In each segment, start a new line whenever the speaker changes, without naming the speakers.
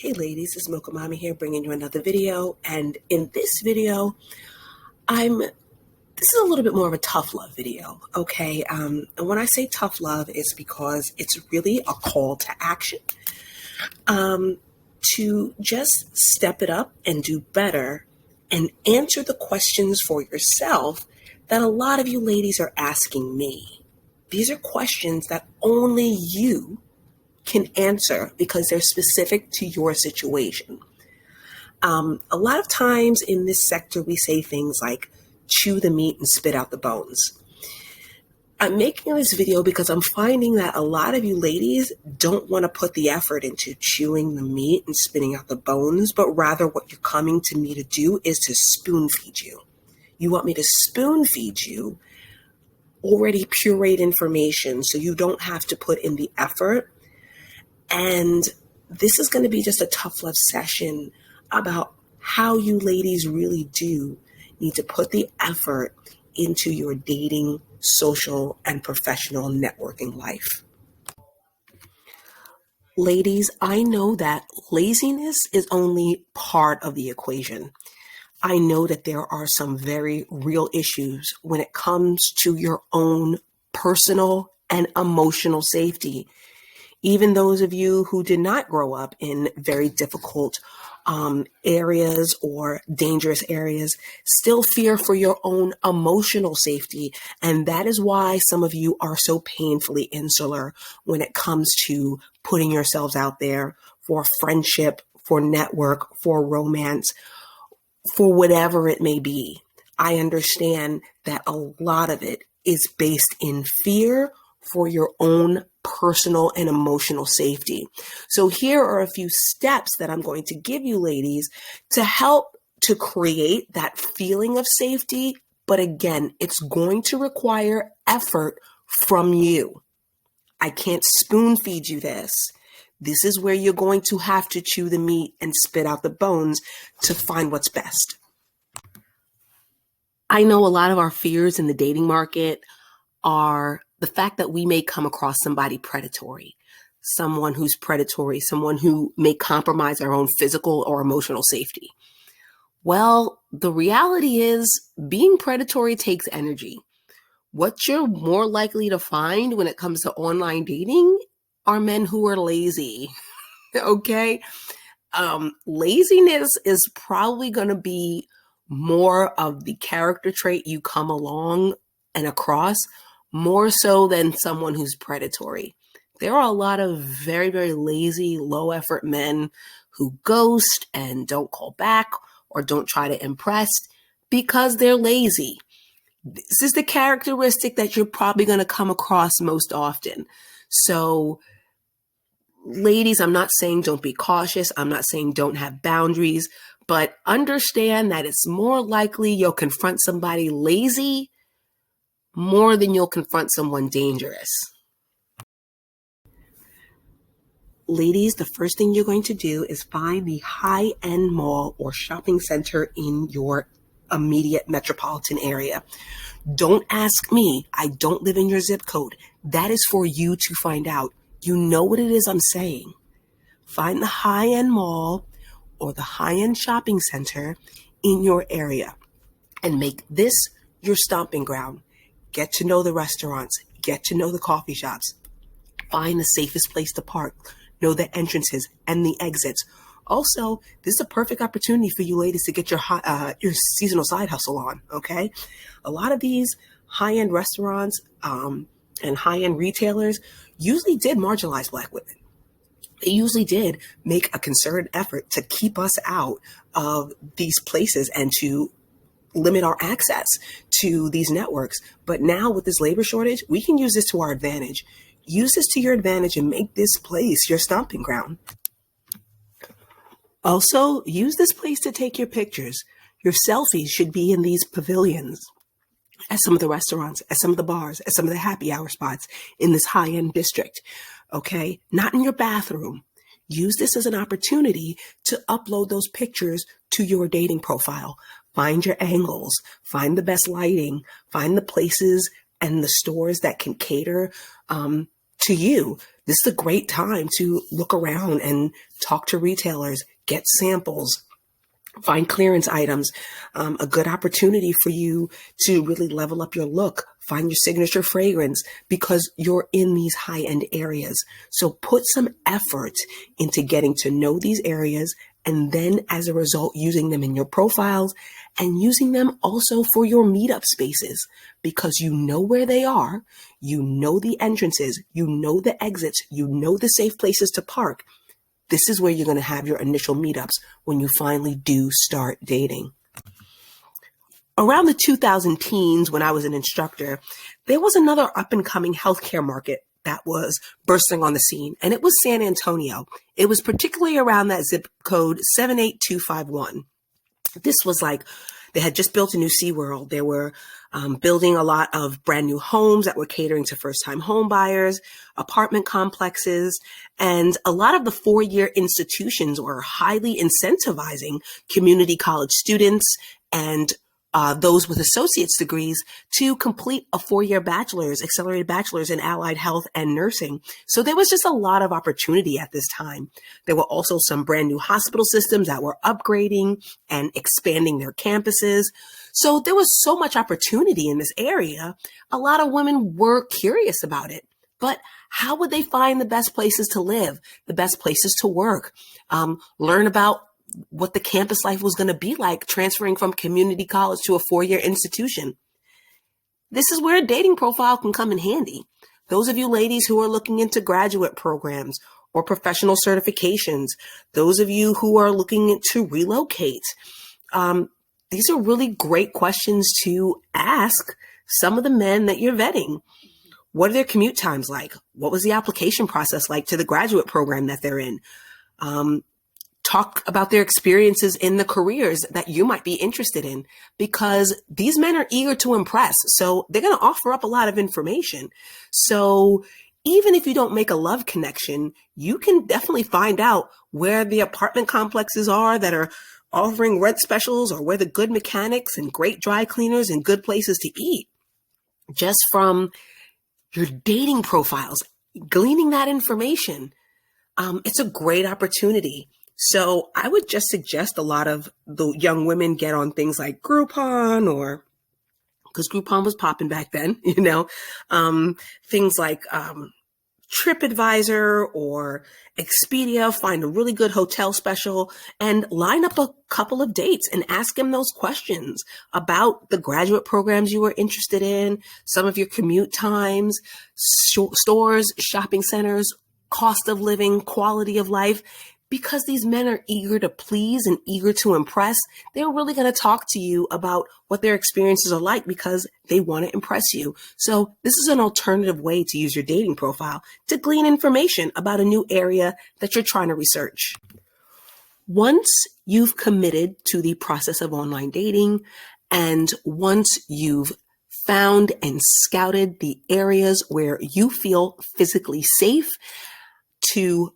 Hey ladies, it's Mocha Mommy here bringing you another video. And in this video, this is a little bit more of a tough love video, okay? And when I say tough love, it's because it's really a call to action. To just step it up and do better and answer the questions for yourself that a lot of you ladies are asking me. These are questions that only you can answer because they're specific to your situation. A lot of times in this sector, we say things like chew the meat and spit out the bones. I'm making this video because I'm finding that a lot of you ladies don't want to put the effort into chewing the meat and spitting out the bones, but rather what you're coming to me to do is to spoon feed you. You want me to spoon feed you already pureed information so you don't have to put in the effort. And this is going to be just a tough love session about how you ladies really do need to put the effort into your dating, social, and professional networking life. Ladies, I know that laziness is only part of the equation. I know that there are some very real issues when it comes to your own personal and emotional safety. Even those of you who did not grow up in very difficult areas or dangerous areas still fear for your own emotional safety. And that is why some of you are so painfully insular when it comes to putting yourselves out there for friendship, for network, for romance, for whatever it may be. I understand that a lot of it is based in fear for your own personal and emotional safety. So here are a few steps that I'm going to give you ladies to help to create that feeling of safety. But again, it's going to require effort from you. I can't spoon feed you this. This is where you're going to have to chew the meat and spit out the bones to find what's best. I know a lot of our fears in the dating market are the fact that we may come across somebody predatory, someone who's predatory, someone who may compromise our own physical or emotional safety. Well, the reality is being predatory takes energy. What you're more likely to find when it comes to online dating are men who are lazy, okay? Laziness is probably going to be more of the character trait you come along and across, more so than someone who's predatory. There are a lot of very, very lazy, low effort men who ghost and don't call back or don't try to impress because they're lazy. This is the characteristic that you're probably going to come across most often. So ladies, I'm not saying don't be cautious. I'm not saying don't have boundaries, but understand that it's more likely you'll confront somebody lazy more than you'll confront someone dangerous. Ladies, the first thing you're going to do is find the high-end mall or shopping center in your immediate metropolitan area. Don't ask me. I don't live in your zip code. That is for you to find out. You know what it is I'm saying. Find the high-end mall or the high-end shopping center in your area and make this your stomping ground. Get to know the restaurants, get to know the coffee shops, find the safest place to park, know the entrances and the exits. Also, this is a perfect opportunity for you ladies to get your seasonal side hustle on, okay? A lot of these high-end restaurants and high-end retailers usually did marginalize Black women. They usually did make a concerted effort to keep us out of these places and to limit our access to these networks. But now with this labor shortage, we can use this to our advantage. Use this to your advantage and make this place your stomping ground. Also, use this place to take your pictures. Your selfies should be in these pavilions, at some of the restaurants, at some of the bars, at some of the happy hour spots in this high-end district, okay? Not in your bathroom. Use this as an opportunity to upload those pictures to your dating profile. Find your angles, find the best lighting, find the places and the stores that can cater to you. This is a great time to look around and talk to retailers, get samples, find clearance items, a good opportunity for you to really level up your look, find your signature fragrance because you're in these high-end areas. So put some effort into getting to know these areas, and then as a result, using them in your profiles and using them also for your meetup spaces because you know where they are, you know the entrances, you know the exits, you know the safe places to park. This is where you're going to have your initial meetups when you finally do start dating. Around the 2000 teens, when I was an instructor, there was another up-and-coming healthcare market that was bursting on the scene, and it was San Antonio. It was particularly around that zip code 78251. This was like, they had just built a new SeaWorld. They were building a lot of brand new homes that were catering to first-time home buyers, apartment complexes, and a lot of the four-year institutions were highly incentivizing community college students and those with associate's degrees to complete a four-year bachelor's, accelerated bachelor's in allied health and nursing. So there was just a lot of opportunity at this time. There were also some brand new hospital systems that were upgrading and expanding their campuses. So there was so much opportunity in this area. A lot of women were curious about it, but how would they find the best places to live, the best places to work, learn about what the campus life was going to be like transferring from community college to a four-year institution? This is where a dating profile can come in handy. Those of you ladies who are looking into graduate programs or professional certifications, those of you who are looking to relocate, these are really great questions to ask some of the men that you're vetting. What are their commute times like? What was the application process like to the graduate program that they're in? Talk about their experiences in the careers that you might be interested in, because these men are eager to impress. So they're going to offer up a lot of information. So even if you don't make a love connection, you can definitely find out where the apartment complexes are that are offering rent specials, or where the good mechanics and great dry cleaners and good places to eat, just from your dating profiles, gleaning that information. It's a great opportunity. So I would just suggest a lot of the young women get on things like Groupon, or because Groupon was popping back then, things like TripAdvisor or Expedia, find a really good hotel special and line up a couple of dates and ask them those questions about the graduate programs you were interested in, some of your commute times, stores, shopping centers, cost of living, quality of life. Because these men are eager to please and eager to impress, they're really going to talk to you about what their experiences are like because they want to impress you. So this is an alternative way to use your dating profile to glean information about a new area that you're trying to research. Once you've committed to the process of online dating, and once you've found and scouted the areas where you feel physically safe to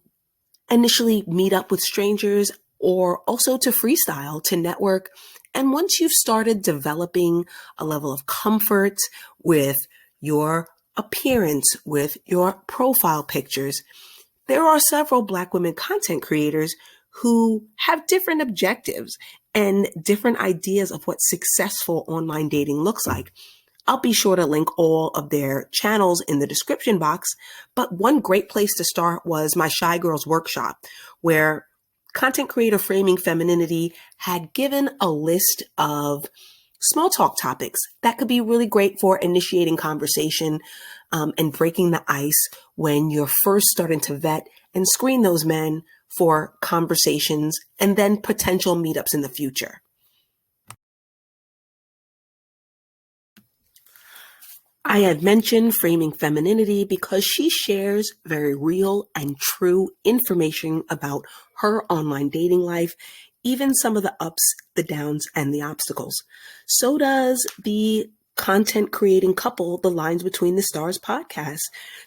initially meet up with strangers, or also to freestyle, to network. And once you've started developing a level of comfort with your appearance, with your profile pictures, there are several Black women content creators who have different objectives and different ideas of what successful online dating looks like. I'll be sure to link all of their channels in the description box, but one great place to start was my Shy Girls workshop, where content creator Framing Femininity had given a list of small talk topics that could be really great for initiating conversation and breaking the ice when you're first starting to vet and screen those men for conversations and then potential meetups in the future. I had mentioned Framing Femininity because she shares very real and true information about her online dating life, even some of the ups, the downs, and the obstacles. So does the content creating couple, The Lines Between the Stars podcast.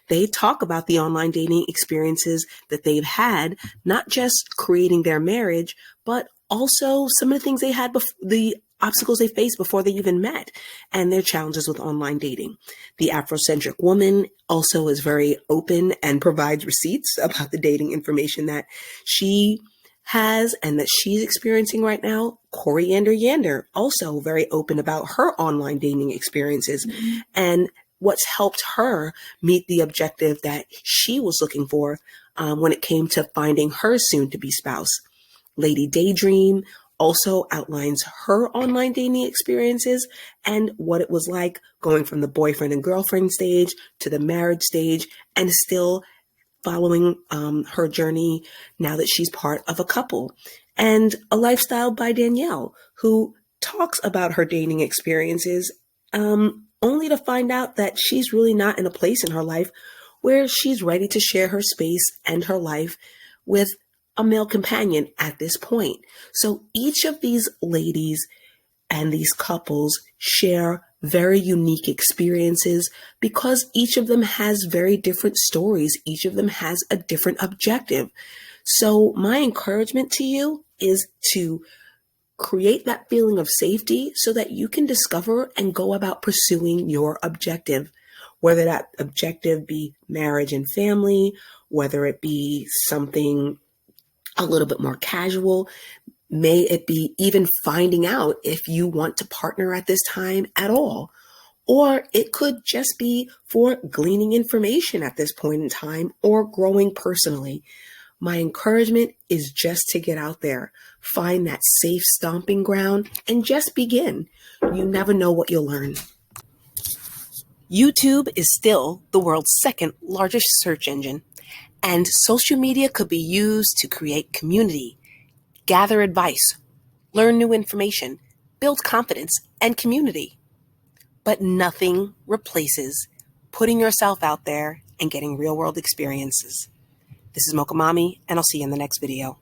They talk about the online dating experiences that they've had, not just creating their marriage, but also some of the things they had, the obstacles they faced before they even met, and their challenges with online dating. The Afrocentric woman also is very open and provides receipts about the dating information that she has and that she's experiencing right now. Koriander Yander, also very open about her online dating experiences and what's helped her meet the objective that she was looking for when it came to finding her soon-to-be spouse. Lady Daydream also outlines her online dating experiences and what it was like going from the boyfriend and girlfriend stage to the marriage stage and still following her journey now that she's part of a couple. And A Lifestyle by Danielle, who talks about her dating experiences, only to find out that she's really not in a place in her life where she's ready to share her space and her life with a male companion at this point. So each of these ladies and these couples share very unique experiences because each of them has very different stories. Each of them has a different objective. So my encouragement to you is to create that feeling of safety so that you can discover and go about pursuing your objective, whether that objective be marriage and family, whether it be something a little bit more casual. May it be even finding out if you want to partner at this time at all. Or it could just be for gleaning information at this point in time or growing personally. My encouragement is just to get out there, find that safe stomping ground, and just begin. You never know what you'll learn. YouTube is still the world's second largest search engine, and social media could be used to create community, gather advice, learn new information, build confidence and community. But nothing replaces putting yourself out there and getting real world experiences. This is Mocha Mommy, and I'll see you in the next video.